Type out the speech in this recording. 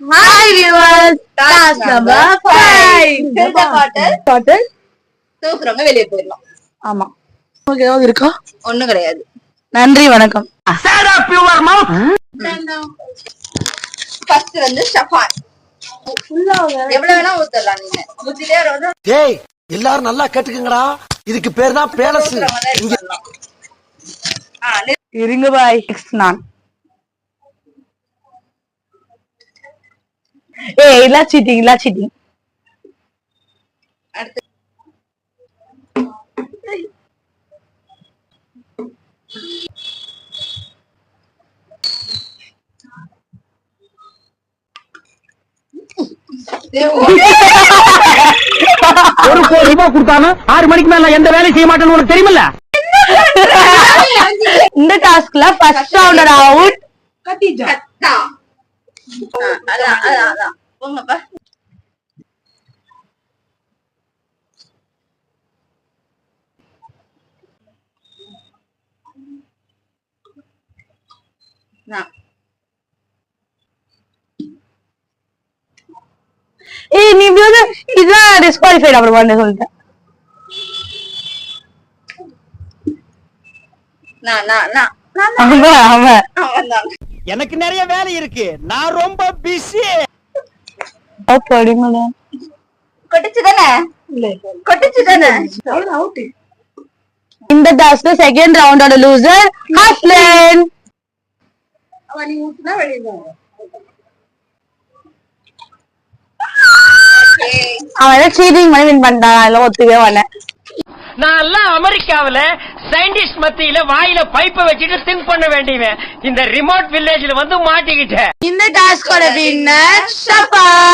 Hi viewers, task number 5. Fill the bottle. Bottle. தூக்குறவங்க வெளியே போயிடலாம். ஆமா. உங்களுக்கு ஏதாவது இருக்கா? ஒண்ணும் கிடையாது. நன்றி வணக்கம். Shut up your mouth. First வந்து ஷஃபான். எவ்வளவு வேணா ஊத்தலாம் நீங்க. ஊத்திட்டே வரணும். டேய் எல்லாரும் நல்லா கேட்டுக்கங்கடா. இதுக்கு பேர் தான் பேலஸ். இருங்க பாய். நான். ஏய் இல்ல சீட்டிங். அடுத்து ஒரு கோடி ரூபாய் கொடுத்தானு 6 மணிக்கு மேல எந்த வேலையும் செய்ய மாட்டேன்னு உனக்கு தெரியுமில்ல? இந்த டாஸ்க்ல ஃபர்ஸ்ட் ரவுண்டர் அவுட் கத்தா. அதான் போங்கப்பா. ஏய் நீ வந்து இதான் டிஸ்குவாலிஃபைட் அப்புறம் வந்து சொல்லிட்டேன். அவன் எனக்கு நிறைய வேலை இருக்கு. நான் ரொம்ப பிஸி. படிங்களா கொட்டிச்சுதானே? இந்த டாஸ்க்ல செகண்ட் ரவுண்டோட லூசர் ஹஸ்லன். அவன் சீட்டிங் பண்ணி வின் பண்ணிட்டான். எல்லாம் ஒத்துக்கவே வரல. நான் எல்லாம் அமெரிக்காவில சயின்டிஸ்ட் மத்தியில வாயில பைப்பை வச்சுட்டு திங்க் பண்ண வேண்டியவன் இந்த ரிமோட் வில்லேஜ்ல வந்து மாட்டிக்கிட்டேன். இந்த டாஸ்கோட வின்னர் ஷஃபான்.